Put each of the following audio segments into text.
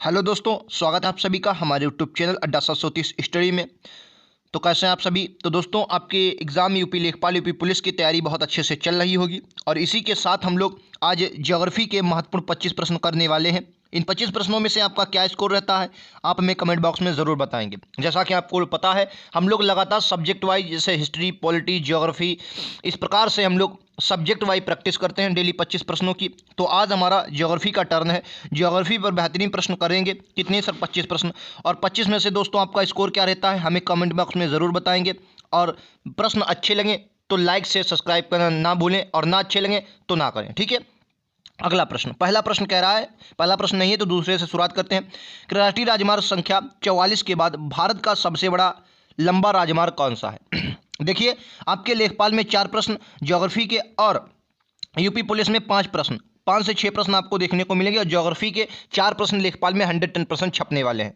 Hello दोस्तों, स्वागत है आप सभी का हमारे यूट्यूब चैनल अड्डा 730 स्टडी में। तो कैसे हैं आप सभी। तो दोस्तों, आपके एग्ज़ाम यूपी लेखपाल यूपी पुलिस की तैयारी बहुत अच्छे से चल रही होगी और इसी के साथ हम लोग आज ज्योग्राफी के महत्वपूर्ण 25 प्रश्न करने वाले हैं। इन 25 प्रश्नों में से आपका क्या स्कोर रहता है, आप हमें कमेंट बॉक्स में ज़रूर बताएंगे। जैसा कि आपको पता है, हम लोग लगातार सब्जेक्ट वाइज जैसे हिस्ट्री, पॉलिटी, ज्योग्राफी, इस प्रकार से हम लोग सब्जेक्ट वाइज प्रैक्टिस करते हैं डेली 25 प्रश्नों की। तो आज हमारा ज्योग्राफी का टर्न है। ज्योग्राफी पर बेहतरीन प्रश्न करेंगे। कितने सर? 25 प्रश्न। और 25 में से दोस्तों आपका स्कोर क्या रहता है, हमें कमेंट बॉक्स में ज़रूर बताएंगे। और प्रश्न अच्छे लगें तो लाइक से सब्सक्राइब करना ना भूलें और ना अच्छे लगें तो ना करें, ठीक है। अगला प्रश्न, पहला प्रश्न कह रहा है, पहला प्रश्न नहीं है तो दूसरे से शुरुआत करते हैं कि राष्ट्रीय राजमार्ग संख्या 44 के बाद भारत का सबसे बड़ा लंबा राजमार्ग कौन सा है? देखिए, आपके लेखपाल में 4 प्रश्न, ज्योग्राफी के और यूपी पुलिस में 5 प्रश्न, 5 से 6 प्रश्न आपको देखने को मिलेंगे और ज्योग्राफी के 4 प्रश्न लेखपाल में 110% छपने वाले हैं।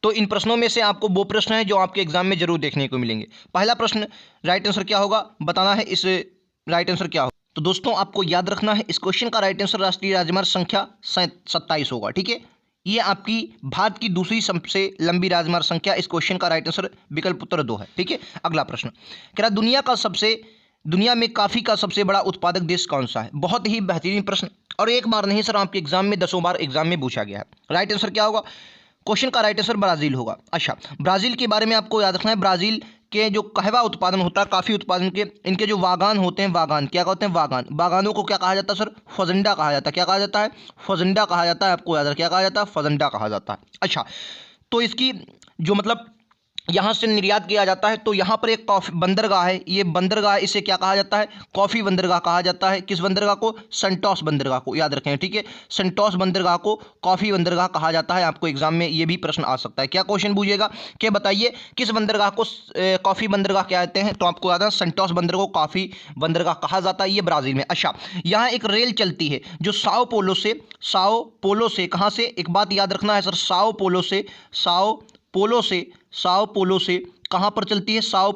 तो इन प्रश्नों में से आपको वो प्रश्न है जो आपके एग्जाम में जरूर देखने को मिलेंगे। पहला प्रश्न, राइट आंसर क्या होगा बताना है। इस राइट आंसर क्या होगा? तो दोस्तों आपको याद रखना है, इस क्वेश्चन का राइट आंसर राष्ट्रीय राजमार्ग संख्या 27 होगा, ठीक है। ये आपकी भारत की दूसरी सबसे लंबी राजमार्ग संख्या, इस क्वेश्चन का राइट आंसर विकल्प उत्तर 2 है, ठीक है। अगला प्रश्न, क्या दुनिया में कॉफी का सबसे बड़ा उत्पादक देश कौन सा है? बहुत ही बेहतरीन प्रश्न और एक बार नहीं सर, आपके एग्जाम में 10 बार एग्जाम में पूछा गया है। राइट आंसर क्या होगा? क्वेश्चन का राइट आंसर ब्राजील होगा। अच्छा, ब्राजील के बारे में आपको याद रखना है, ब्राजील के जो कहवा उत्पादन होता है, काफ़ी उत्पादन के, इनके जो बागान होते हैं, बागान क्या कहते हैं? बागानों को क्या कहा जाता है सर? फजंडा कहा जाता है। क्या कहा जाता है? फजंडा कहा जाता है। आपको याद रखना, क्या कहा जाता है? फजंडा कहा जाता है। अच्छा, तो इसकी जो मतलब यहाँ से निर्यात किया जाता है, तो यहाँ पर एक कॉफी बंदरगाह है, ये बंदरगाह, इसे क्या कहा जाता है? कॉफ़ी बंदरगाह कहा जाता है। किस बंदरगाह को? सेंटोस बंदरगाह को, याद रखें, ठीक है। सेंटोस बंदरगाह को कॉफ़ी बंदरगाह कहा जाता है। आपको एग्जाम में ये भी प्रश्न आ सकता है। क्या क्वेश्चन पूछेगा कि बताइए किस बंदरगाह को कॉफ़ी बंदरगाह कहते हैं? तो आपको याद है, सेंटोस बंदरगाह को कॉफ़ी बंदरगाह कहा जाता है। ये ब्राज़ील में। अच्छा, यहाँ एक रेल चलती है जो साओ पोलो से कहाँ से? एक बात याद रखना है सर, साओ पोलो से कहाँ पर चलती है? साओ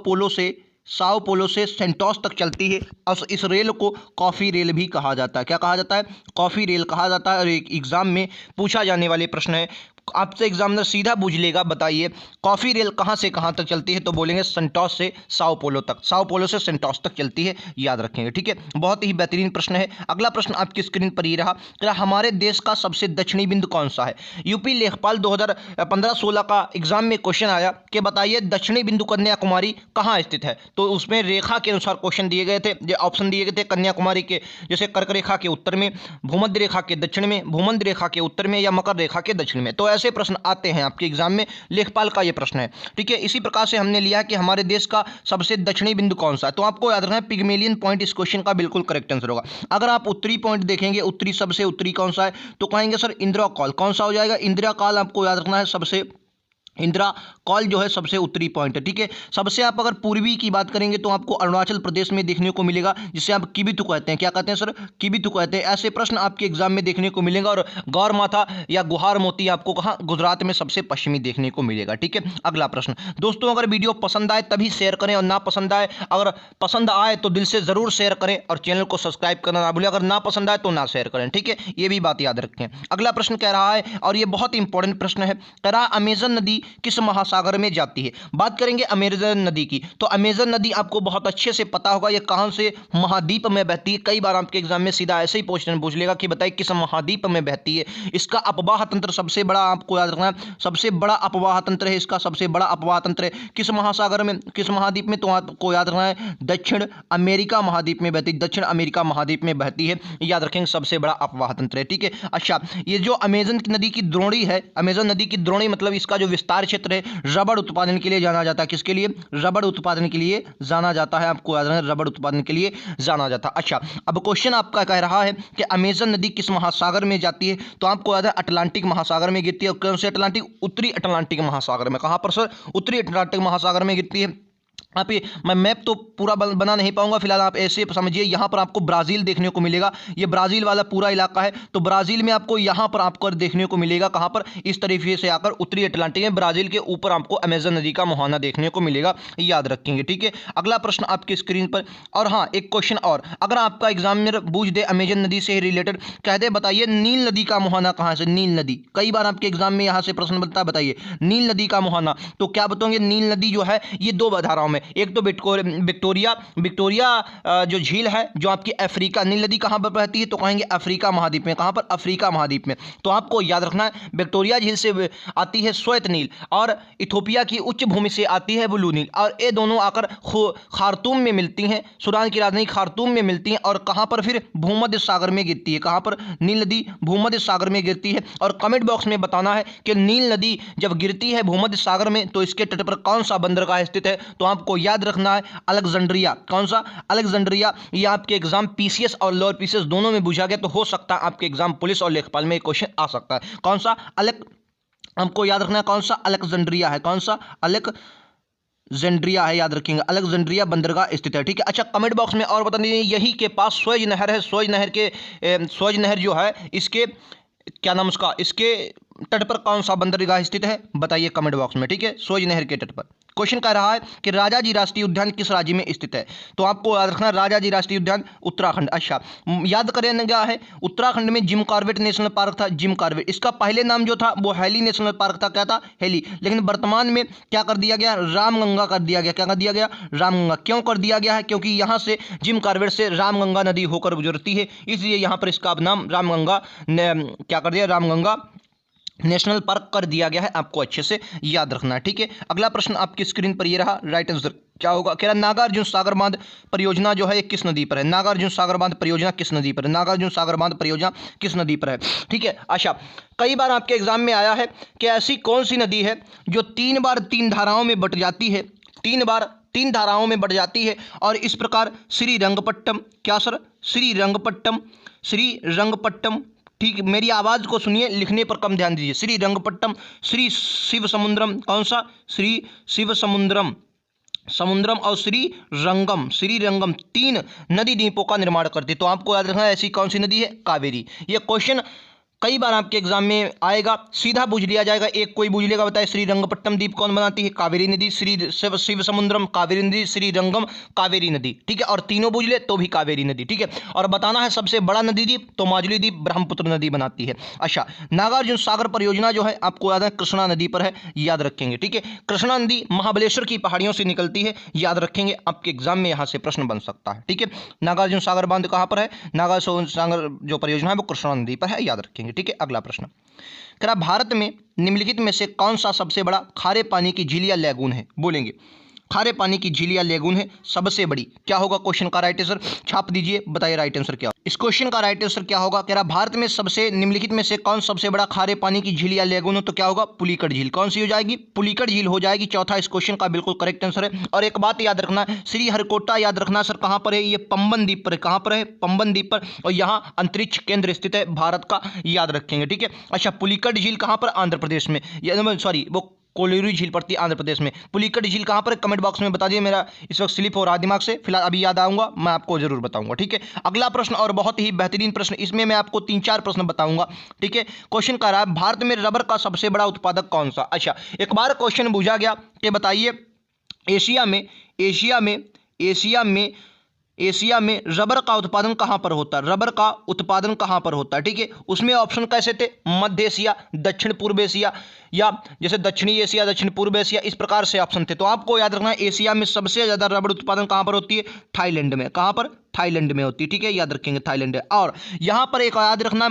पोलो से सेंटोस तक चलती है और इस रेल को कॉफ़ी रेल भी कहा जाता है। क्या कहा जाता है? कॉफ़ी रेल कहा जाता है। और एक एग्जाम में पूछा जाने वाले प्रश्न है, आपसे एग्जामिनर सीधा पूछ लेगा, बताइए कॉफ़ी रेल कहाँ से कहाँ तक चलती है? तो बोलेंगे सेंटोस से साओ पोलो तक, साओ पोलो से सेंटोस तक चलती है, याद रखेंगे, ठीक है। बहुत ही बेहतरीन प्रश्न है। अगला प्रश्न आपकी स्क्रीन पर ये रहा, क्या हमारे देश का सबसे दक्षिणी बिंदु कौन सा है? यूपी लेखपाल 2015-16 का एग्जाम में क्वेश्चन आया कि बताइए दक्षिणी बिंदु कन्याकुमारी कहाँ स्थित है? तो उसमें रेखा के अनुसार क्वेश्चन दिए गए थे, जो ऑप्शन दिए गए थे कन्याकुमारी के, जैसे कर्क रेखा के उत्तर में, भूमध्य रेखा के दक्षिण में, भूमध्य रेखा के उत्तर में या मकर रेखा के दक्षिण में। तो ऐसे प्रश्न आते हैं आपके एग्जाम में, लेखपाल का ये प्रश्न है, ठीक है। इसी प्रकार से हमने लिया कि हमारे देश का सबसे दक्षिणी बिंदु कौन सा है, तो आपको याद रखना है पिग्मेलियन पॉइंट इस क्वेश्चन का बिल्कुल करेक्ट आंसर होगा। अगर आप उत्तरी पॉइंट देखेंगे, उत्तरी सबसे उत्तरी कौन सा है, तो कहेंगे सर इंदिरा कॉल। कौन सा हो जाएगा? इंदिरा कॉल। आपको याद रखना है, सबसे इंदिरा कॉल जो है सबसे उत्तरी पॉइंट है, ठीक है। सबसे आप अगर पूर्वी की बात करेंगे तो आपको अरुणाचल प्रदेश में देखने को मिलेगा, जिसे आप किबिथु कहते हैं। क्या कहते हैं सर? किबिथु कहते हैं। ऐसे प्रश्न आपके एग्जाम में देखने को मिलेगा। और गौर माथा या गुहार मोती आपको कहाँ? गुजरात में सबसे पश्चिमी देखने को मिलेगा, ठीक है। अगला प्रश्न, दोस्तों अगर वीडियो पसंद आए तभी शेयर करें और ना पसंद आए, अगर पसंद आए तो दिल से ज़रूर शेयर करें और चैनल को सब्सक्राइब करना ना भूलें। अगर ना पसंद आए तो ना शेयर करें, ठीक है। ये भी बात याद रखें। अगला प्रश्न कह रहा है, और ये बहुत इंपॉर्टेंट प्रश्न है, कह रहा अमेजन नदी किस महासागर में जाती है? बात करेंगे अमेजन नदी की, तो अमेजन नदी आपको बहुत अच्छे से पता होगा, ये कहां से महाद्वीप में बहती है। कई बार आपके एग्जाम में सीधा ऐसे ही क्वेश्चन पूछ लेगा कि बताइए किस महाद्वीप में बहती है। इसका अपवाह तंत्र सबसे बड़ा, आपको याद रखना है, सबसे बड़ा अपवाह तंत्र है इसका, सबसे बड़ा अपवाह तंत्र है किस महासागर में, किस महाद्वीप में? तो आपको याद रखना है दक्षिण अमेरिका महाद्वीप में बहती, दक्षिण अमेरिका महाद्वीप में बहती है, याद रखेंगे, सबसे बड़ा अपवाह तंत्र है, ठीक है। अच्छा, ये जो अमेजन नदी की द्रोणी है, अमेजन नदी की द्रोणी मतलब इसका जो विस्तार क्षेत्र है, रबड़ उत्पादन के लिए जाना जाता है। किसके लिए? रबड़ उत्पादन के लिए जाना जाता है। आपको याद रखना है, रबड़ उत्पादन के लिए जाना जाता है। अच्छा, अब क्वेश्चन आपका कह रहा है कि अमेजन नदी किस महासागर में जाती है, तो आपको याद है अटलांटिक महासागर में गिरती है। कौन से अटलांटिक? उत्तरी अटलांटिक महासागर में। कहां पर सर? उत्तरी अटलांटिक महासागर में गिरती है। आप ये, मैं मैप तो पूरा बना नहीं पाऊंगा, फिलहाल आप ऐसे समझिए। यहाँ पर आपको ब्राज़ील देखने को मिलेगा, ये ब्राज़ील वाला पूरा इलाका है। तो ब्राज़ील में आपको यहाँ पर आपको देखने को मिलेगा, कहाँ पर, इस तरीके से आकर उत्तरी अटलांटिक में ब्राज़ील के ऊपर आपको अमेजन नदी का मुहाना देखने को मिलेगा, याद रखेंगे। ठीक है, अगला प्रश्न आपकी स्क्रीन पर। और हाँ, एक क्वेश्चन और, अगर आपका एग्जामिनर पूछ दे अमेजन नदी से रिलेटेड, कह दे बताइए नील नदी का मुहाना कहाँ से, नील नदी, कई बार आपके एग्जाम में यहाँ से प्रश्न बनता है, बताइए नील नदी का मुहाना, तो क्या बताओगे? नील नदी जो है ये दो धाराओं में, एक तो विक्टोरिया जो झील है जो आपकी अफ्रीका, नील नदी कहाँ पर बहती है, तो कहेंगे अफ्रीका महाद्वीप में, कहाँ पर, अफ्रीका महाद्वीप में। तो आपको याद रखना है विक्टोरिया झील से आती है श्वेत नील, और इथोपिया की उच्च भूमि से आती है ब्लू नील, और ये दोनों आकर खार्तूम में मिलती हैं, सूडान की राजधानी खार्तूम में मिलती हैं, और कहाँ पर फिर भूमध्य सागर में गिरती है, कहाँ पर, नील नदी भूमध्य सागर में गिरती है। और कमेंट बॉक्स में बताना है कि नील नदी जब गिरती है भूमध्य सागर में तो इसके तट पर कौन सा बंदरगाह स्थित है, तो आपको याद रखना है अलेक्जेंड्रिया। कौन सा? अलेक्जेंड्रिया। ये आपके एग्जाम पीसीएस और लोअर पीसीएस दोनों में पूछा गया, तो हो सकता है आपके एग्जाम पुलिस और लेखपाल में क्वेश्चन आ सकता है। कौन सा? हमको याद रखना है कौन सा, अलेक्जेंड्रिया है, कौन सा, अलेक्जेंड्रिया है, याद रखेंगे, अलेक्जेंड्रिया बंदरगाह स्थित है। ठीक है, अच्छा कमेंट बॉक्स में और बता दीजिए, यही के पास स्वेज नहर है, स्वेज नहर जो है इसके क्या नाम उसका, इसके तट पर कौन सा बंदरगाह स्थित है, बताइए कमेंट बॉक्स में। ठीक है, स्वेज नहर के तट पर। क्वेश्चन कह रहा है कि राजाजी राष्ट्रीय उद्यान किस राज्य में स्थित है, तो आपको याद रखना राजाजी राष्ट्रीय उद्यान उत्तराखंड। अच्छा, याद करें क्या है, उत्तराखंड में जिम कॉर्बेट नेशनल पार्क था, जिम कॉर्बेट, इसका पहले नाम जो था वो हैली नेशनल पार्क था, क्या था, हैली, लेकिन वर्तमान में क्या कर दिया गया, रामगंगा कर दिया गया। क्या कर दिया गया? रामगंगा। क्यों कर दिया गया है? क्योंकि यहाँ से जिम कॉर्बेट से रामगंगा नदी होकर गुजरती है, इसलिए यहाँ पर इसका नाम रामगंगा क्या कर दिया, रामगंगा नेशनल पार्क कर दिया गया है, आपको अच्छे से याद रखना है। ठीक है, अगला प्रश्न आपकी स्क्रीन पर ये रहा, राइट आंसर क्या होगा? कह रहा नागार्जुन सागर बांध परियोजना जो है किस नदी पर है, नागार्जुन सागर बांध परियोजना किस नदी पर है, नागार्जुन सागर बांध परियोजना किस नदी पर है। ठीक है, अच्छा कई बार आपके एग्जाम में आया है कि ऐसी कौन सी नदी है जो 3 बार 3 धाराओं में बट जाती है, 3 बार 3 धाराओं में बट जाती है, और इस प्रकार श्रीरंगपट्टम, क्या सर, श्रीरंगपट्टम। ठीक, मेरी आवाज़ को सुनिए, लिखने पर कम ध्यान दीजिए। श्रीरंगपट्टम, श्री शिव समुद्रम, कौन सा, श्री शिव समुद्रम और श्रीरंगम 3 नदी द्वीपों का निर्माण करती। तो आपको याद रखना है ऐसी कौन सी नदी है, कावेरी। ये क्वेश्चन कई बार आपके एग्जाम में आएगा, सीधा पूछ लिया जाएगा, एक कोई पूछ लेगा बताए श्रीरंगपट्टम द्वीप कौन बनाती है, कावेरी नदी, श्री शिव समुद्रम कावेरी नदी, श्रीरंगम कावेरी नदी। ठीक है, और तीनों पूछ ले तो भी कावेरी नदी। ठीक है, और बताना है सबसे बड़ा नदी द्वीप, तो माजुली द्वीप ब्रह्मपुत्र नदी बनाती है। अच्छा, नागार्जुन सागर परियोजना जो है आपको याद है कृष्णा नदी पर है, याद रखेंगे। ठीक है, कृष्णा नदी महाबलेश्वर की पहाड़ियों से निकलती है, याद रखेंगे, आपके एग्जाम में यहाँ से प्रश्न बन सकता है। ठीक है, नागार्जुन सागर बांध कहाँ पर है, नागार्जुन सागर जो परियोजना है वो कृष्णा नदी पर है, याद रखेंगे। ठीक है, अगला प्रश्न कह रहा भारत में निम्नलिखित में से कौन सा सबसे बड़ा खारे पानी की झील या लैगून है, बोलेंगे खारे पानी की झील या लैगून है सबसे बड़ी, क्या होगा क्वेश्चन का राइट आंसर, छाप दीजिए, बताइए राइट आंसर क्या, इस क्वेश्चन का राइट आंसर क्या होगा। कह रहा भारत में सबसे निम्नलिखित में से कौन सबसे बड़ा खारे पानी की झील या लैगून हो, तो क्या होगा, पुलिकट झील। कौन सी हो जाएगी, पुलिकट झील हो जाएगी, चौथा इस क्वेश्चन का बिल्कुल करेक्ट आंसर है। और एक बात याद रखना, श्रीहरिकोटा याद रखना सर कहाँ पर है, ये पंबन द्वीप पर है, कहाँ पर है, पंबन द्वीप पर, और यहाँ अंतरिक्ष केंद्र स्थित है भारत का, याद रखेंगे। ठीक है, अच्छा पुलिकट झील कहाँ पर, आंध्र प्रदेश में, सॉरी वो कोलेरू झील पड़ती है आंध्र प्रदेश में, पुलिकट झील कहाँ पर, कमेंट बॉक्स में बता दिए, मेरा इस वक्त स्लिप हो रहा है दिमाग से, फिलहाल अभी याद आऊंगा मैं आपको जरूर बताऊंगा। ठीक है, अगला प्रश्न और बहुत ही बेहतरीन प्रश्न, इसमें मैं आपको 3-4 प्रश्न बताऊंगा। ठीक है, क्वेश्चन कह रहा है भारत में रबर का सबसे बड़ा उत्पादक कौन सा। अच्छा, एक बार क्वेश्चन पूछा गया कि बताइए एशिया में रबर का उत्पादन कहाँ पर होता है, रबर का उत्पादन कहाँ पर होता है। ठीक है, उसमें ऑप्शन कैसे थे, मध्य एशिया, दक्षिण पूर्व एशिया, या जैसे दक्षिणी एशिया, दक्षिण पूर्व एशिया, इस प्रकार से ऑप्शन थे। तो आपको याद रखना है एशिया में सबसे ज़्यादा रबर उत्पादन कहाँ पर होती है, थाईलैंड में, कहाँ पर, थाईलैंड में होती है। ठीक है, याद रखेंगे थाईलैंड है। और यहाँ पर एक याद रखना है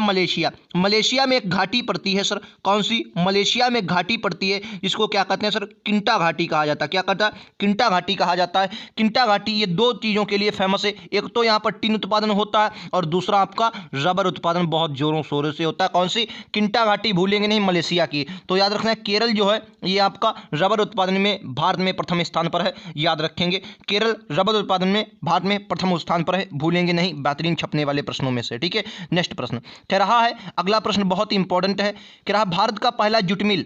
मलेशिया में एक घाटी पड़ती है सर, कौन सी, मलेशिया में घाटी पड़ती है जिसको क्या कहते हैं सर, किंटा घाटी कहा जाता है, क्या कहता है, किंटा घाटी कहा जाता है। किंटा घाटी ये 2 चीज़ों के लिए फेमस है, एक तो यहाँ पर टिन उत्पादन होता है और दूसरा आपका रबर उत्पादन बहुत जोरों शोरों से होता है। कौन सी, किंटा घाटी, भूलेंगे नहीं, मलेशिया की। तो याद रखना है केरल जो है ये आपका रबर उत्पादन में भारत में प्रथम स्थान पर है, याद रखेंगे, केरल रबर उत्पादन में भारत में प्रथम स्थान पर है, भूलेंगे नहीं, बेहतरीन छपने वाले प्रश्नों में से। ठीक है, नेक्स्ट प्रश्न कह रहा है, अगला प्रश्न बहुत ही इंपॉर्टेंट है, कह रहा भारत का पहला जूट मिल,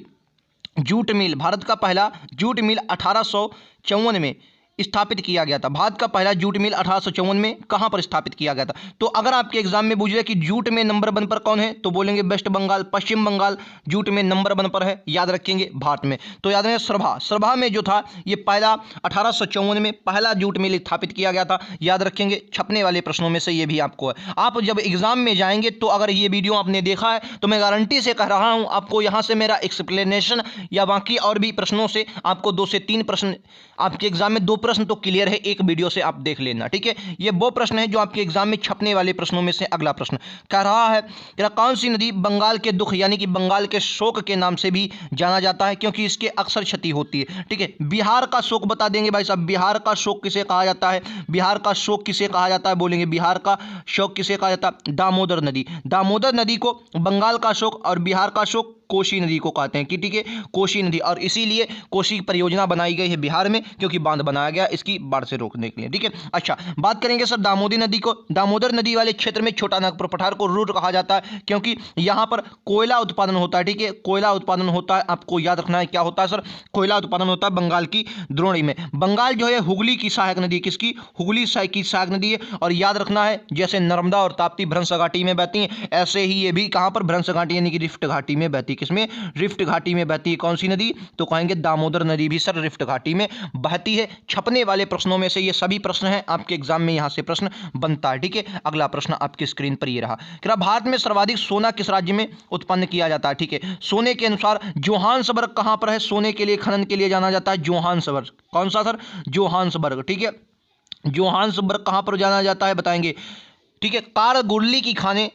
भारत का पहला जूट मिल 1854 में स्थापित किया गया था? भारत का पहला जूट मिल 1854 में कहां पर स्थापित किया गया था? तो अगर आपके एग्जाम में पूछ रहे कि जूट में नंबर 1 पर कौन है, तो बोलेंगे वेस्ट बंगाल, पश्चिम बंगाल जूट में नंबर 1 पर है, याद रखेंगे भारत में। तो याद रखें सरभा, सरभा में जो था ये पहला 1854 में पहला जूट मिल स्थापित किया गया था, याद रखेंगे। छपने वाले प्रश्नों में से ये भी आपको है। आप जब एग्जाम में जाएंगे तो अगर ये वीडियो आपने देखा है तो मैं गारंटी से कह रहा हूं आपको यहां से मेरा एक्सप्लेनेशन या बाकी और भी प्रश्नों से आपको 2 से 3 प्रश्न, आपके एग्जाम में 2 प्रश्न तो क्लियर है, एक वीडियो से आप देख लेना, ठीक है। ये वो प्रश्न है जो आपके एग्जाम में छपने वाले प्रश्नों में से अगला प्रश्न कह रहा है कि कौन सी नदी बंगाल के दुख यानी कि बंगाल के शोक के नाम से भी जाना जाता है, क्योंकि इसके अक्सर क्षति होती है, ठीक है। बिहार का शोक बता देंगे भाई साहब, बिहार का शोक किसे कहा जाता है? बिहार का शोक किसे कहा जाता है? बोलेंगे बिहार का शोक किसे कहा जाता है? दामोदर नदी। दामोदर नदी को बंगाल का शोक और बिहार का शोक कोसी नदी को कहते हैं कि ठीक है, कोसी नदी, और इसीलिए कोसी परियोजना बनाई गई है बिहार में, क्योंकि बांध बनाया गया इसकी बाढ़ से रोकने के लिए, ठीक है। अच्छा, बात करेंगे सर दामोदरी नदी को। दामोदर नदी वाले क्षेत्र में छोटा नागपुर पठार को रूट कहा जाता है, क्योंकि यहां पर कोयला उत्पादन होता है, ठीक है, कोयला उत्पादन होता है। आपको याद रखना है क्या होता है सर? कोयला उत्पादन होता है बंगाल की द्रोणी में। बंगाल जो है हुगली की सहायक नदी, किसकी? हुगली की सहायक नदी है। और याद रखना है जैसे नर्मदा और ताप्ती भ्रंश घाटी में बहती है, ऐसे ही ये भी कहां पर? भ्रंश घाटी यानी कि रिफ्ट घाटी में बहती है। किसमें? रिफ्ट घाटी में बहती है। कौन सी नदी? तो कहेंगे दामोदर नदी भी सर रिफ्ट घाटी में बहती है। छपने वाले प्रश्नों में से ये सभी प्रश्न हैं, आपके एग्जाम में यहां से प्रश्न बनता है, ठीक है। अगला प्रश्न आपकी स्क्रीन पर ये रहा कि भारत में सर्वाधिक सोना किस राज्य में उत्पन्न किया जाता है? ठीक है, सोने के अनुसार जोहान्सबर्ग कहां पर है? सोने के लिए खनन के लिए जाना जाता है जोहान्सबर्ग। कौन सा सर? जोहान्सबर्ग, ठीक है। जोहान्सबर्ग कहां पर जाना जाता है बताएंगे, ठीक है। कारगुर्ली की खाने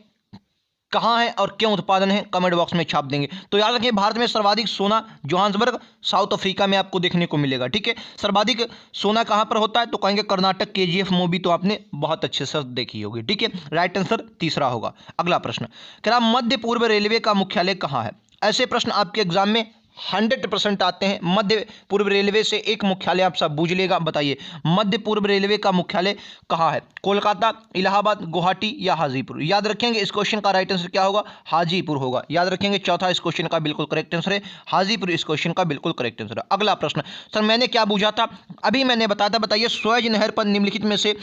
कहाँ है और क्यों उत्पादन है? कमेंट बॉक्स में छाप देंगे। तो याद रखें भारत में सर्वाधिक सोना जोहान्सबर्ग साउथ अफ्रीका में आपको देखने को मिलेगा, ठीक है। सर्वाधिक सोना कहाँ पर होता है? तो कहेंगे कर्नाटक। KGF मूवी तो आपने बहुत अच्छे से देखी होगी, ठीक है। राइट आंसर तीसरा होगा। अगला प्रश्न क्या मध्य पूर्व रेलवे का मुख्यालय कहाँ है? ऐसे प्रश्न आपके एग्जाम में 100% आते हैं। मध्य पूर्व रेलवे से एक मुख्यालय आप सब बूझ लेगा, बताइए मध्य पूर्व रेलवे का मुख्यालय कहाँ है? कोलकाता, इलाहाबाद, गुवाहाटी या हाजीपुर? याद रखेंगे इस क्वेश्चन का राइट आंसर क्या होगा? हाजीपुर होगा। याद रखेंगे चौथा इस क्वेश्चन का बिल्कुल करेक्ट आंसर है हाजीपुर। इस क्वेश्चन का बिल्कुल करेक्ट आंसर है। अगला प्रश्न सर मैंने क्या पूछा था अभी मैंने बताया था, बताइए स्वेज नहर पर निम्नलिखित में से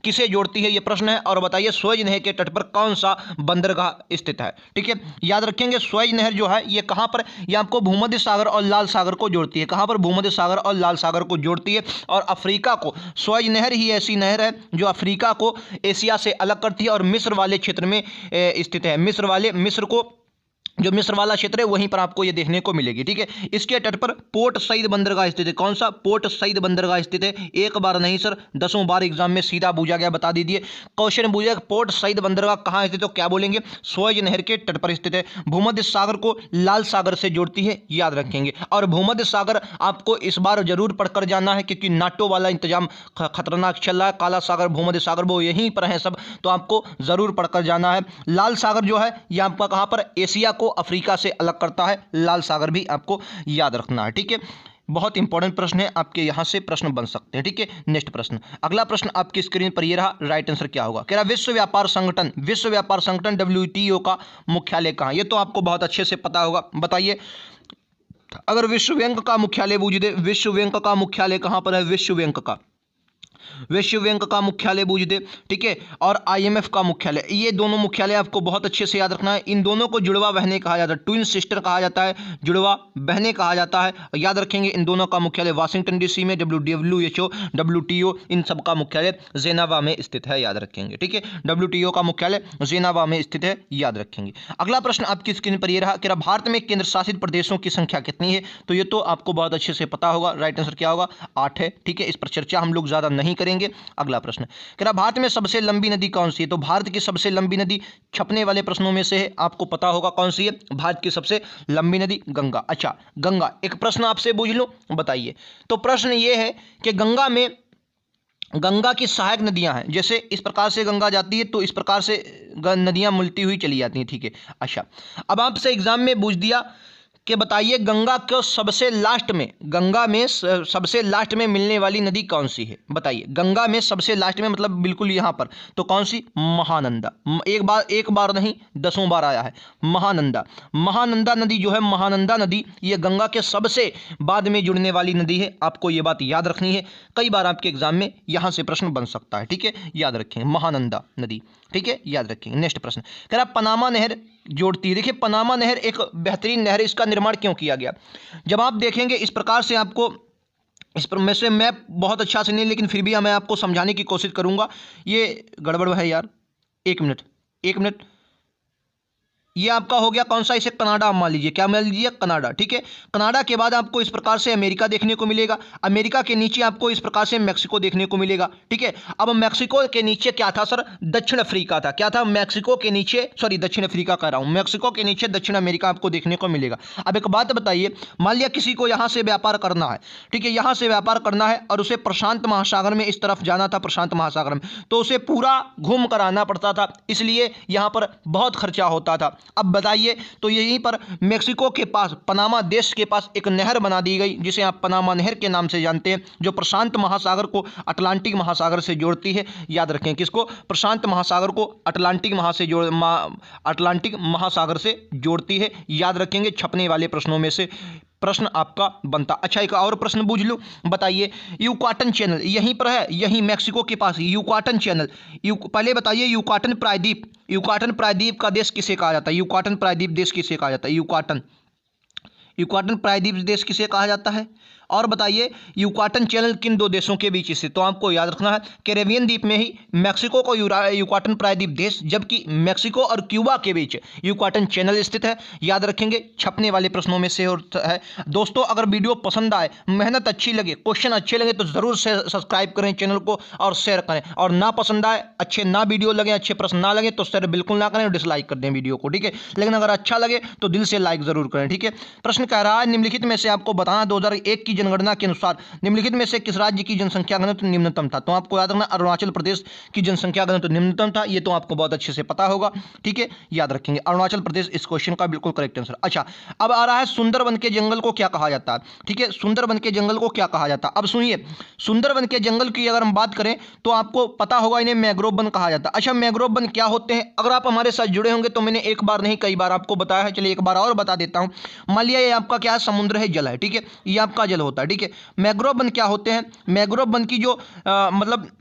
किसे जोड़ती है? ये प्रश्न है। और बताइए स्वेज नहर के तट पर कौन सा बंदरगाह स्थित है? ठीक है, याद रखेंगे स्वेज नहर जो है ये कहां पर, ये आपको भूमध्य सागर और लाल सागर को जोड़ती है। कहां पर? भूमध्य सागर और लाल सागर को जोड़ती है। और अफ्रीका को, स्वेज नहर ही ऐसी नहर है जो अफ्रीका को एशिया से अलग करती है और मिस्र वाले क्षेत्र में स्थित है। मिस्र को जो मिस्र वाला क्षेत्र है वहीं पर आपको ये देखने को मिलेगी, ठीक है। इसके तट पर पोर्ट सईद बंदरगाह स्थित है। कौन सा? पोर्ट सईद बंदरगाह स्थित है। एक बार नहीं सर, 10 बार एग्जाम में सीधा पूछा गया, बता दीजिए क्वेश्चन पूछा पोर्ट सईद बंदरगाह कहाँ स्थित है, तो क्या बोलेंगे? स्वेज नहर के तट पर स्थित है। भूमध्य सागर को लाल सागर से जोड़ती है, याद रखेंगे। और भूमध्य सागर आपको इस बार जरूर पढ़कर जाना है, क्योंकि नाटो वाला इंतजाम खतरनाक चल रहा है। काला सागर, भूमध्य सागर वो यहीं पर है सब, तो आपको जरूर पढ़कर जाना है। लाल सागर जो है ये आपका कहाँ पर? एशिया को अफ्रीका से अलग करता है। लाल सागर भी आपको याद रखना है, ठीक है। बहुत इंपॉर्टेंट प्रश्न है, आपके यहां से प्रश्न बन सकते हैं, ठीक है। नेक्स्ट प्रश्न, अगला प्रश्न आपकी स्क्रीन पर ये रहा। राइट आंसर क्या होगा? कह रहा विश्व व्यापार संगठन WTO का मुख्यालय कहां? ये तो आपको बहुत अच्छे से पता होगा, बताइए अगर विश्व बैंक का मुख्यालय बूझ दे, विश्व बैंक का मुख्यालय कहां पर है? विश्व बैंक का मुख्यालय बूझ दे, ठीक है। और IMF का मुख्यालय, ये दोनों मुख्यालय आपको बहुत अच्छे से याद रखना है। इन दोनों को जुड़वा बहनें कहा जाता है, ट्विन सिस्टर कहा जाता है, जुड़वा बहनें कहा जाता है। याद रखेंगे इन दोनों का मुख्यालय वाशिंगटन DC में, WHO, WTO इन सब का मुख्यालय जेनेवा में स्थित है, याद रखेंगे, ठीक है। WTO का मुख्यालय जेनेवा में स्थित है, याद रखेंगे। अगला प्रश्न आपकी स्क्रीन पर यह रहा कि भारत में केंद्र शासित प्रदेशों की संख्या कितनी है? तो ये तो आपको बहुत अच्छे से पता होगा। राइट आंसर क्या होगा? 8 है, ठीक है। इस पर चर्चा हम लोग ज्यादा नहीं करेंगे। अगला प्रश्न, क्या भारत में सबसे लंबी नदी कौन सी है? तो भारत की सबसे लंबी नदी छपने वाले प्रश्नों में से है, आपको पता होगा कौन सी है भारत की सबसे लंबी नदी? गंगा। अच्छा, गंगा एक प्रश्न आपसे पूछ लो, बताइए। तो प्रश्न ये है कि गंगा की सहायक नदियां हैं, जैसे इस प्रकार से गंगा जाती है तो इस प्रकार से नदियां मिलती हुई चली जाती हैं, ठीक है। अच्छा, अब आपसे एग्जाम में पूछ दिया कि बताइए गंगा को सबसे लास्ट में, गंगा में सबसे लास्ट में मिलने वाली नदी कौन सी है? बताइए गंगा में सबसे लास्ट में मतलब बिल्कुल यहाँ पर, तो कौन सी? महानंदा। एक बार नहीं 10 बार आया है महानंदा। महानंदा नदी जो है, महानंदा नदी, ये गंगा के सबसे बाद में जुड़ने वाली नदी है। आपको ये बात याद रखनी है, कई बार आपके एग्जाम में यहाँ से प्रश्न बन सकता है। ठीक है, याद रखेंगे महानंदा नदी। ठीक है, याद रखेंगे। नेक्स्ट प्रश्न कह रहा पनामा नहर जोड़ती है। देखिए पनामा नहर एक बेहतरीन नहर है, इसका निर्माण क्यों किया गया? जब आप देखेंगे इस प्रकार से, आपको इस पर में से मैप बहुत अच्छा से नहीं, लेकिन फिर भी मैं आपको समझाने की कोशिश करूंगा। ये गड़बड़ है यार, एक मिनट। ये आपका हो गया कौन सा? इसे कनाडा मान लीजिए। क्या मान लीजिए? कनाडा। ठीक है, कनाडा के बाद आपको इस प्रकार से अमेरिका देखने को मिलेगा। अमेरिका के नीचे आपको इस प्रकार से मैक्सिको देखने को मिलेगा। ठीक है, अब मैक्सिको के नीचे क्या था सर? दक्षिण अफ्रीका था। क्या था? मैक्सिको के नीचे, सॉरी दक्षिण अफ्रीका कह रहा हूं, मैक्सिको के नीचे दक्षिण अमेरिका आपको देखने को मिलेगा। अब एक बात बताइए, मान लिया किसी को यहां से व्यापार करना है, ठीक है, यहां से व्यापार करना है और उसे प्रशांत महासागर में इस तरफ जाना था, प्रशांत महासागर में, तो उसे पूरा घूम कर आना पड़ता था, इसलिए यहां पर बहुत खर्चा होता था। अब बताइए, तो यहीं पर मेक्सिको के पास, पनामा देश के पास एक नहर बना दी गई, जिसे आप पनामा नहर के नाम से जानते हैं, जो प्रशांत महासागर को अटलांटिक महासागर से जोड़ती है। याद रखें, किसको? प्रशांत महासागर को अटलांटिक महासागर से जोड़ती है। याद रखेंगे, छपने वाले प्रश्नों में से प्रश्न आपका बनता। अच्छा, एक और प्रश्न बूझ लूं। बताइए यूकाटन चैनल यहीं पर है, यहीं मैक्सिको के पास यूकाटन चैनल। पहले बताइए यूकाटन प्रायद्वीप का देश किसे कहा जाता है? यूकाटन प्रायद्वीप देश किसे कहा जाता है? यूकाटन प्रायद्वीप देश किसे कहा जाता है? और बताइए यूकाटन चैनल किन दो देशों के बीच स्थित? तो आपको याद रखना है, कैरेबियन द्वीप में ही मैक्सिको को यूकाटन प्रायद्वीप देश, जबकि मैक्सिको और क्यूबा के बीच यूकाटन चैनल स्थित है। याद रखेंगे, छपने वाले प्रश्नों में से है। दोस्तों, अगर वीडियो पसंद आए, मेहनत अच्छी लगे, क्वेश्चन अच्छे लगे, तो जरूर से सब्सक्राइब करें चैनल को और शेयर करें। और ना पसंद आए, अच्छे ना वीडियो लगे, अच्छे प्रश्न ना लगे, तो शेयर बिल्कुल ना करें, डिसलाइक कर दें वीडियो को। ठीक है, लेकिन अगर अच्छा लगे तो दिल से लाइक जरूर करें। ठीक है, प्रश्न कह रहा है निम्नलिखित में से आपको बताना 2001 की जनगणना के अनुसार निम्नलिखित में से किस राज्य की जनसंख्या घनत्व निम्नतम था? तो आपको याद रखना, अरुणाचल प्रदेश की जनसंख्या घनत्व निम्नतम था। ये तो आपको बहुत अच्छे से पता होगा। ठीक है, याद रखेंगे, अरुणाचल प्रदेश इस क्वेश्चन का बिल्कुल करेक्ट आंसर। अच्छा, अब आ रहा है सुंदरवन के जंगल को क्या कहा जाता है? ठीक है, सुंदरवन के जंगल को क्या कहा जाता है? अब सुनिए, सुंदरवन के जंगल की अगर हम बात करें तो आपको पता होगा, इन्हें मैंग्रोव वन कहा जाता है। अच्छा, मैंग्रोव वन क्या होते हैं? अगर आप हमारे साथ जुड़े होंगे तो मैंने एक बार नहीं कई बार आपको बताया है। चलिए एक बार और बता देता हूं। मान लिया ये आपका क्या है? समुद्र है, जल है। ठीक है, ये आपका जल होता है। ठीक है, मैंग्रोव वन क्या होते हैं? मैंग्रोव वन की जो मतलब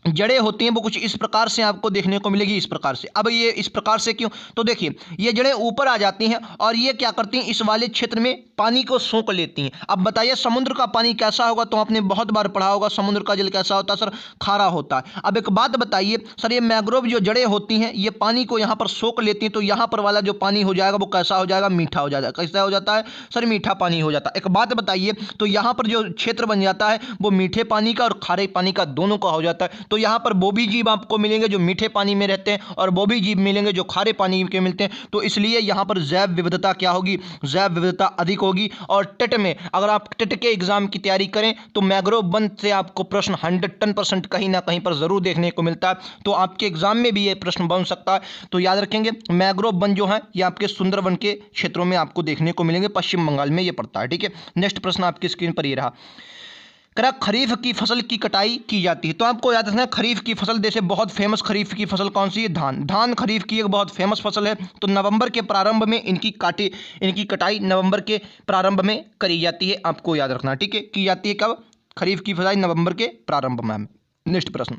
जड़ें होती हैं वो कुछ इस प्रकार से आपको देखने को मिलेगी, इस प्रकार से। अब ये इस प्रकार से क्यों? तो देखिए, ये जड़ें ऊपर आ जाती हैं और ये क्या करती हैं? इस वाले क्षेत्र में पानी को सोख लेती हैं। अब बताइए समुद्र का पानी कैसा होगा? तो आपने बहुत बार पढ़ा होगा, समुद्र का जल कैसा होता है सर? खारा होता है। अब एक बात बताइए सर, ये मैंग्रोव जो जड़ें होती हैं ये पानी को यहाँ पर सोख लेती हैं, तो यहाँ पर वाला जो पानी हो जाएगा वो कैसा हो जाएगा? मीठा हो जाएगा। कैसा हो जाता है सर? मीठा पानी हो जाता है। एक बात बताइए, तो यहाँ पर जो क्षेत्र बन जाता है वो मीठे पानी का और खारे पानी का दोनों का हो जाता है। तो यहाँ पर वो भी जीव आपको मिलेंगे जो मीठे पानी में रहते हैं और वो भी जीव मिलेंगे जो खारे पानी के मिलते हैं। तो इसलिए यहाँ पर जैव विविधता क्या होगी? जैव विविधता अधिक होगी। और टेट में, अगर आप टेट के एग्जाम की तैयारी करें तो मैंग्रोव वन से आपको प्रश्न 110% कहीं ना कहीं पर जरूर देखने को मिलता है। तो आपके एग्जाम में भी ये प्रश्न बन सकता है। तो याद रखेंगे, मैंग्रोव वन जो है ये आपके सुंदरवन के क्षेत्रों में आपको देखने को मिलेंगे, पश्चिम बंगाल में ये पड़ता है। ठीक है, नेक्स्ट प्रश्न आपकी स्क्रीन पर ये रहा। खरीफ की फसल की कटाई की जाती है। तो आपको याद रखना है, खरीफ की फसल जैसे बहुत फेमस खरीफ की फसल कौन सी है? धान खरीफ की एक बहुत फेमस फसल है। तो नवंबर के प्रारंभ में इनकी कटाई नवंबर के प्रारंभ में करी जाती है। आपको याद रखना, ठीक है, की जाती है कब? खरीफ की फसल नवंबर के प्रारंभ में। नेक्स्ट प्रश्न,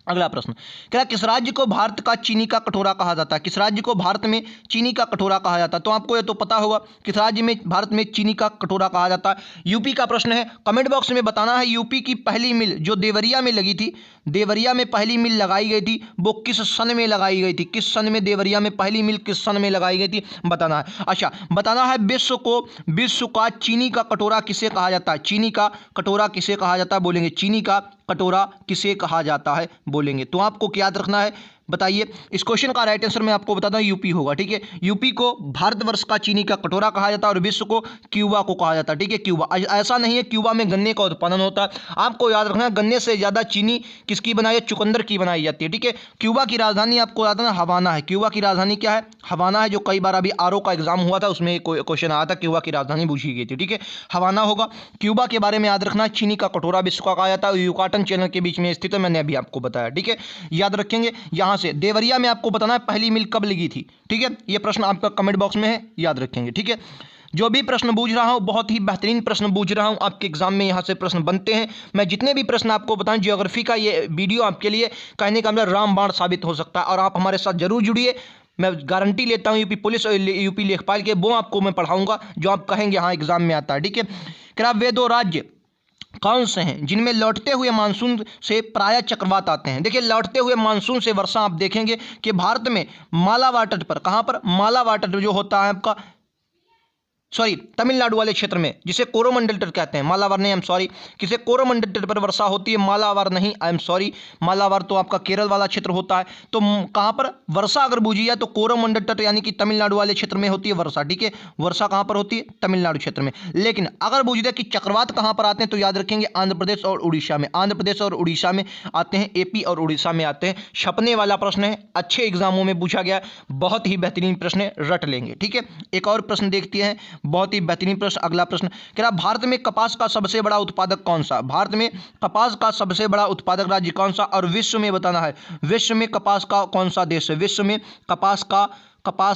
अगला प्रश्न, क्या किस राज्य को भारत का चीनी का कटोरा कहा जाता है? किस राज्य को भारत में चीनी का कटोरा कहा जाता है? तो आपको ये तो पता होगा, किस राज्य में भारत में चीनी का कटोरा कहा जाता है? यूपी का प्रश्न है। कमेंट बॉक्स में बताना है, यूपी की पहली मिल जो देवरिया में लगी थी, देवरिया में पहली मिल लगाई गई थी, वो किस सन में लगाई गई थी? किस सन में देवरिया में पहली मिल किस सन में लगाई गई थी? बताना है। अच्छा, बताना है विश्व का चीनी का कटोरा किसे कहा जाता है? चीनी का कटोरा किसे कहा जाता है? बोलेंगे चीनी का कटोरा किसे कहा जाता है? बोलेंगे। तो आपको क्या याद रखना है, बताइए। इस क्वेश्चन का राइट आंसर मैं आपको बताता हूँ यूपी होगा। ठीक है, यूपी को भारतवर्ष का चीनी का कटोरा कहा जाता है और विश्व को क्यूबा को कहा जाता है। ठीक है, क्यूबा, ऐसा नहीं है क्यूबा में गन्ने का उत्पादन होता है, आपको याद रखना गन्ने से ज़्यादा चीनी किसकी बनाई है, चुकंदर की बनाई जाती है। ठीक है, क्यूबा की राजधानी आपको याद है हवाना है। क्यूबा की राजधानी क्या है, हवाना है, जो कई बार अभी आरओ का एग्जाम हुआ था उसमें क्वेश्चन आया था, क्यूबा की राजधानी पूछी गई थी। ठीक है, हवाना होगा। क्यूबा के बारे में याद रखना चीनी का कटोरा विश्व का कहा जाता है, युकाटन चैनल के बीच में स्थित है, मैंने अभी आपको बताया। ठीक है, याद रखेंगे। यहां से देवरिया में आपको बताना है पहली मिल कब लगी थी। ठीक है, यह प्रश्न आपका कमेंट बॉक्स में है, याद रखेंगे। ठीक है, जो भी प्रश्न पूछ रहा हूं बहुत ही बेहतरीन प्रश्न पूछ रहा हूं, आपके एग्जाम में यहां से प्रश्न बनते हैं। मैं जितने भी प्रश्न आपको बताऊं, ज्योग्राफी का ये वीडियो आपके लिए कहने का मतलब रामबाण साबित हो सकता है, और आप हमारे साथ जरूर जुड़िए। मैं गारंटी लेता हूं यूपी पुलिस और यूपी लेखपाल के वो आपको मैं पढ़ाऊंगा जो आप कहेंगे हाँ एग्जाम में आता है। ठीक है, क्या वे दो राज्य कौन से हैं जिनमें लौटते हुए मानसून से प्रायः चक्रवात आते हैं। देखिए, लौटते हुए मानसून से वर्षा आप देखेंगे कि भारत में मालाबार तट पर, कहां पर, मालाबार तट जो होता है आपका, सॉरी, तमिलनाडु वाले क्षेत्र में, जिसे कोरोमंडल तट कहते हैं, मालाबार नहीं, आई एम सॉरी, किसे कोरोमंडल तट पर वर्षा होती है, मालाबार नहीं, आई एम सॉरी, मालाबार तो आपका केरल वाला क्षेत्र होता है। तो कहां पर वर्षा अगर बूझी जाए तो कोरोमंडल तट यानी कि तमिलनाडु वाले क्षेत्र में होती है वर्षा। ठीक है, वर्षा कहां पर होती है, तमिलनाडु क्षेत्र में। लेकिन अगर बूझ जाए कि चक्रवात कहां पर आते हैं तो याद रखेंगे आंध्र प्रदेश और उड़ीसा में, आंध्र प्रदेश और उड़ीसा में आते हैं, एपी और उड़ीसा में आते हैं। छपने वाला प्रश्न है, अच्छे एग्जामों में पूछा गया, बहुत ही बेहतरीन प्रश्न है, रट लेंगे। ठीक है, एक और प्रश्न देखते हैं, बहुत ही बेहतरीन प्रश्न। अगला प्रश्न कह रहा भारत में कपास का सबसे बड़ा उत्पादक कौन सा, भारत में कपास का सबसे बड़ा उत्पादक राज्य कौन सा, और विश्व में बताना है विश्व में कपास का कौन सा देश है, विश्व में कपास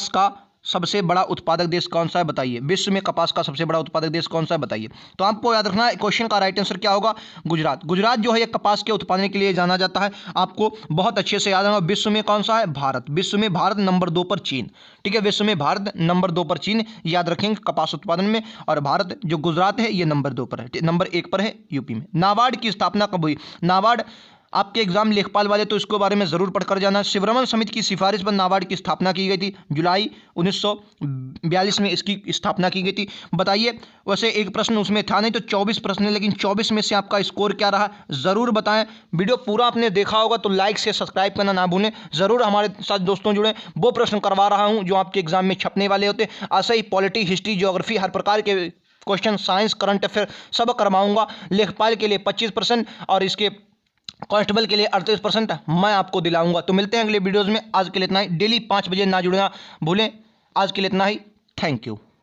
का सबसे बड़ा उत्पादक देश कौन सा है, बताइए। विश्व में कपास का सबसे बड़ा उत्पादक देश कौन सा है, बताइए। तो आपको याद रखना है क्वेश्चन का राइट आंसर क्या होगा, गुजरात। गुजरात जो है ये कपास के उत्पादन के लिए जाना जाता है, आपको बहुत अच्छे से याद रखना। विश्व में कौन सा है, भारत। विश्व में भारत, नंबर 2 पर चीन। ठीक है, विश्व में भारत, नंबर 2 पर चीन, याद रखेंगे कपास उत्पादन में। और भारत जो गुजरात है ये नंबर 2 पर है, नंबर 1 पर है यूपी में। नाबार्ड की स्थापना कब हुई, नाबार्ड आपके एग्जाम लेखपाल वाले तो इसके बारे में जरूर पढ़कर जाना। शिवरमन समिति की सिफारिश पर नाबार्ड की स्थापना की गई थी, जुलाई 1942 में इसकी स्थापना की गई थी। बताइए, वैसे एक प्रश्न उसमें था नहीं तो 24 प्रश्न है, लेकिन 24 में से आपका स्कोर क्या रहा जरूर बताएं। वीडियो पूरा आपने देखा होगा तो लाइक से सब्सक्राइब करना ना भूलें। जरूर हमारे साथ दोस्तों जुड़े, वो प्रश्न करवा रहा हूं जो आपके एग्जाम में छपने वाले होते। ऐसा ही पॉलिटी, हिस्ट्री, ज्योग्राफी, हर प्रकार के क्वेश्चन, साइंस, करंट अफेयर सब करवाऊंगा। लेखपाल के लिए 25% और इसके कांस्टेबल के लिए 38% मैं आपको दिलाऊंगा। तो मिलते हैं अगले वीडियोस में, आज के लिए इतना ही। डेली 5 बजे ना जुड़ना भूलें। आज के लिए इतना ही, थैंक यू।